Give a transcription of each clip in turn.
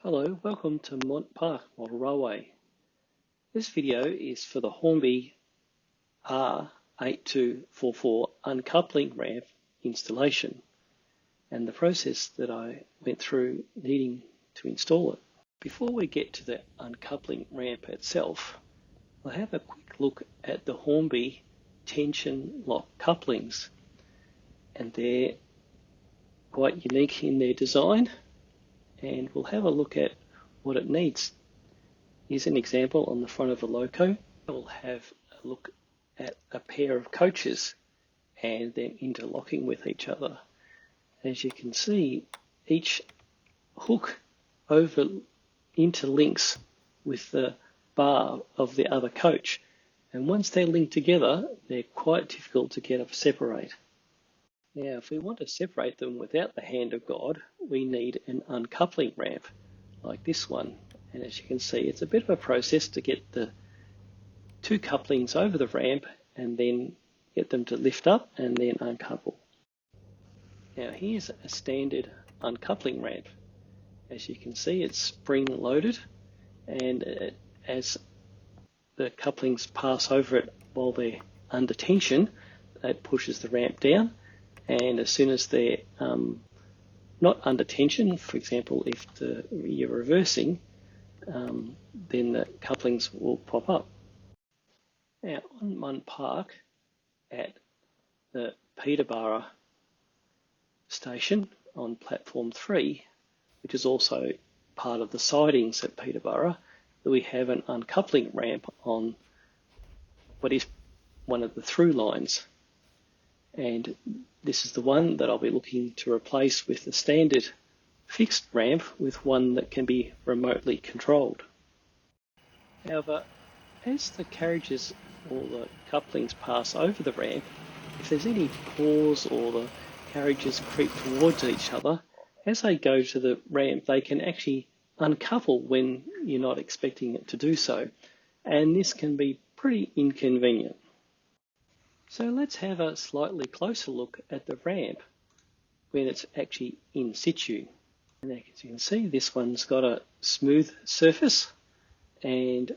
Hello, welcome to Mont Park Model Railway. This video is for the Hornby R8244 Uncoupling Ramp installation and the process that I went through needing to install it. Before we get to the uncoupling ramp itself, we'll have a quick look at the Hornby tension lock couplings, and they're quite unique in their design, and we'll have a look at what it needs. Here's an example on the front of a loco. We'll have a look at a pair of coaches and them interlocking with each other. As you can see, each hook interlinks with the bar of the other coach, and once they're linked together, they're quite difficult to get separate. Now, if we want to separate them without the hand of God, we need an uncoupling ramp like this one. And as you can see, it's a bit of a process to get the two couplings over the ramp and then get them to lift up and then uncouple. Now, here's a standard uncoupling ramp. As you can see, it's spring loaded, and as the couplings pass over it while they're under tension, it pushes the ramp down. And as soon as they're not under tension, for example, if you're reversing, then the couplings will pop up. Now, on Mont Park at the Peterborough station on platform 3, which is also part of the sidings at Peterborough, we have an uncoupling ramp on what is one of the through lines. And this is the one that I'll be looking to replace with the standard fixed ramp with one that can be remotely controlled. However, as the carriages or the couplings pass over the ramp, if there's any pause or the carriages creep towards each other, as they go to the ramp, they can actually uncouple when you're not expecting it to do so. And this can be pretty inconvenient. So let's have a slightly closer look at the ramp when it's actually in situ. And as you can see, this one's got a smooth surface, and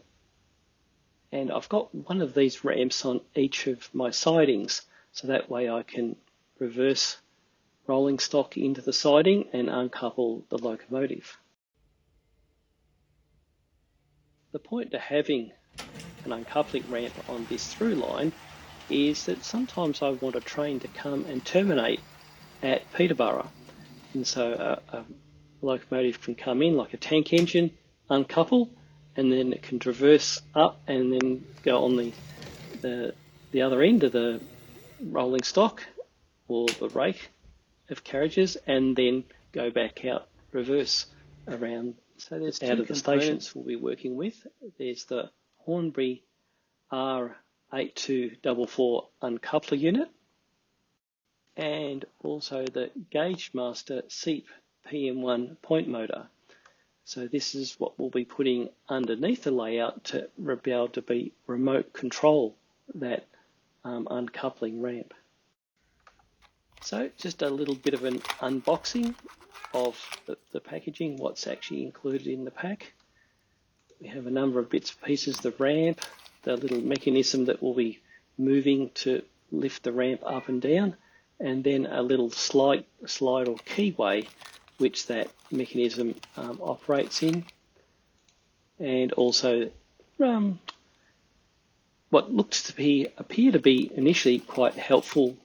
I've got one of these ramps on each of my sidings, so that way I can reverse rolling stock into the siding and uncouple the locomotive. The point to having an uncoupling ramp on this through line is that sometimes I want a train to come and terminate at Peterborough. And so a locomotive can come in like a tank engine, uncouple, and then it can traverse up and then go on the other end of the rolling stock or the rake of carriages and then go back out reverse around. So there's out of the stations we'll be working with. There's the Hornby R8244 Uncoupler unit, and also the Gaugemaster Seep PM1 point motor. So this is what we'll be putting underneath the layout to be able to be remote control that uncoupling ramp. So just a little bit of an unboxing of the packaging, what's actually included in the pack. We have a number of bits and pieces, the ramp, the little mechanism that will be moving to lift the ramp up and down, and then a little slide or keyway which that mechanism operates in, and also what looks to appear to be initially quite helpful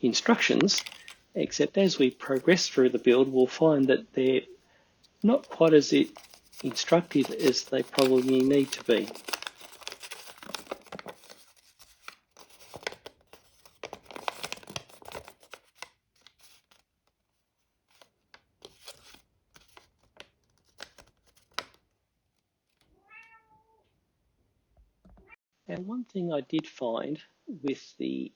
instructions, except as we progress through the build we'll find that they're not quite as instructive as they probably need to be. And one thing I did find with the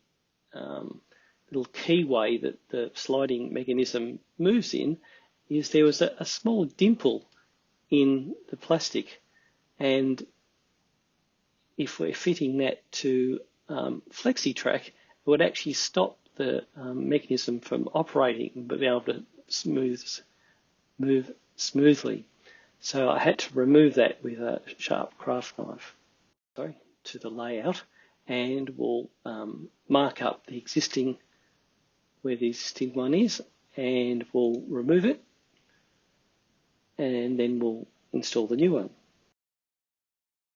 little keyway that the sliding mechanism moves in is there was a small dimple in the plastic, and if we're fitting that to FlexiTrack, it would actually stop the mechanism from operating but be able to move smoothly. So I had to remove that with a sharp craft knife to the layout, and we'll mark up the existing, where the existing one is, and we'll remove it, and then we'll install the new one.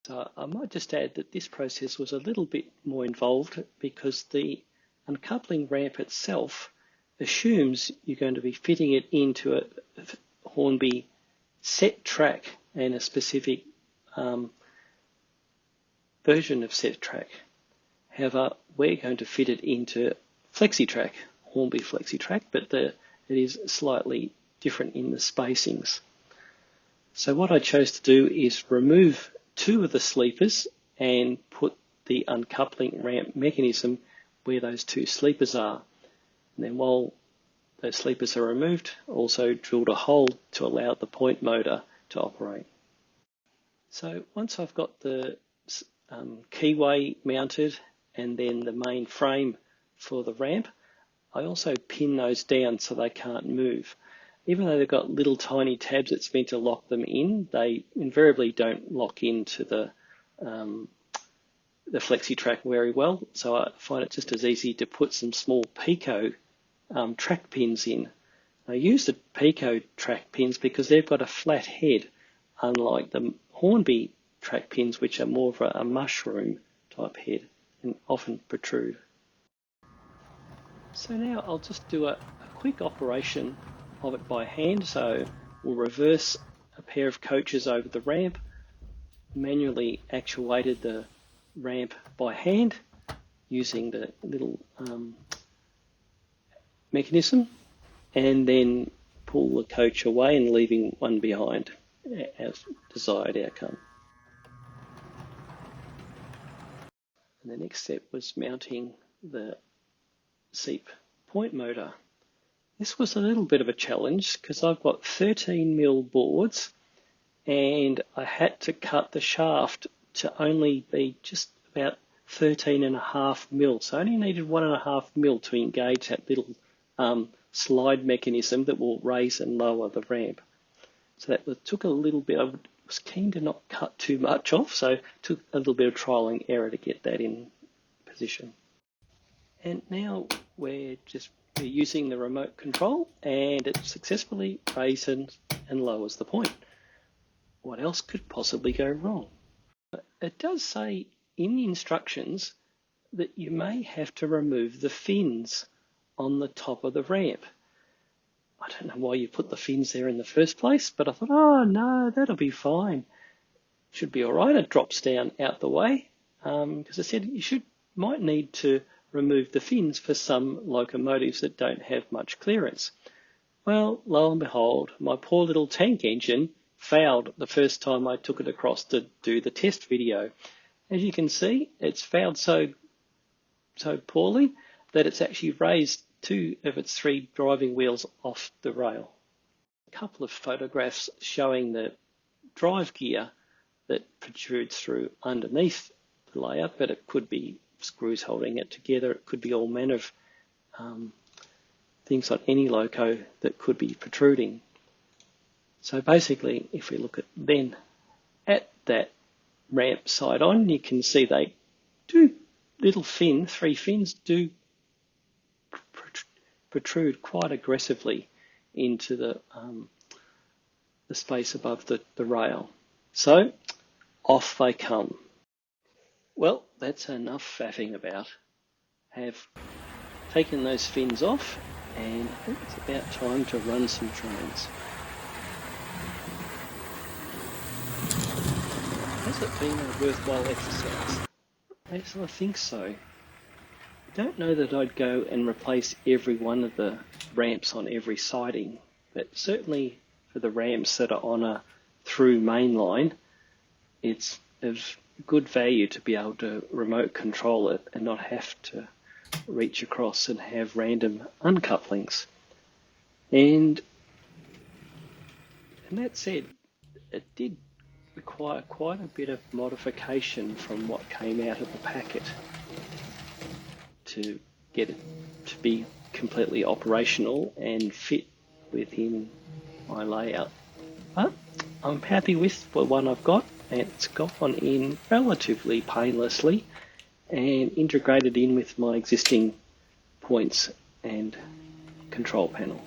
So I might just add that this process was a little bit more involved because the uncoupling ramp itself assumes you're going to be fitting it into a Hornby set track and a specific version of set track. However, we're going to fit it into FlexiTrack, Hornby FlexiTrack, but it is slightly different in the spacings. So what I chose to do is remove two of the sleepers and put the uncoupling ramp mechanism where those two sleepers are. And then while those sleepers are removed, also drilled a hole to allow the point motor to operate. So once I've got the keyway mounted and then the main frame for the ramp, I also pin those down so they can't move. Even though they've got little tiny tabs that's meant to lock them in, they invariably don't lock into the FlexiTrack very well. So I find it just as easy to put some small Pico track pins in. I use the Pico track pins because they've got a flat head, unlike the Hornby track pins, which are more of a mushroom type head and often protrude. So now I'll just do a quick operation of it by hand. So we'll reverse a pair of coaches over the ramp, manually actuated the ramp by hand using the little mechanism, and then pull the coach away and leaving one behind as desired outcome. And the next step was mounting the Seep point motor. This was a little bit of a challenge because I've got 13mm boards and I had to cut the shaft to only be just about 13.5mm. So I only needed 1.5mm to engage that little slide mechanism that will raise and lower the ramp. So that took a little bit. I was keen to not cut too much off, so it took a little bit of trial and error to get that in position. And now we're using the remote control, and it successfully raises and lowers the point. What else could possibly go wrong? It does say in the instructions that you may have to remove the fins on the top of the ramp. I don't know why you put the fins there in the first place, but I thought, oh no, that'll be fine. Should be all right. It drops down out the way, because I said you might need to remove the fins for some locomotives that don't have much clearance. Well, lo and behold, my poor little tank engine fouled the first time I took it across to do the test video. As you can see, it's fouled so poorly that it's actually raised two of its three driving wheels off the rail. A couple of photographs showing the drive gear that protrudes through underneath the layout, but it could be screws holding it together. It could be all manner of things like any loco that could be protruding. So basically, if we look at that ramp side on, you can see they do three fins do protrude quite aggressively into the space above the rail. So off they come. Well, that's enough faffing about. Have taken those fins off, and I think it's about time to run some trains. Has it been a worthwhile exercise? Yes, I think so. I don't know that I'd go and replace every one of the ramps on every siding, but certainly for the ramps that are on a through main line, it's of good value to be able to remote control it and not have to reach across and have random uncouplings. And that said, it did require quite a bit of modification from what came out of the packet to get it to be completely operational and fit within my layout. But I'm happy with the one I've got. It's gone in relatively painlessly and integrated in with my existing points and control panel.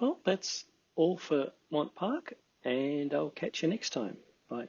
Well, that's all for Mont Park, and I'll catch you next time. Bye.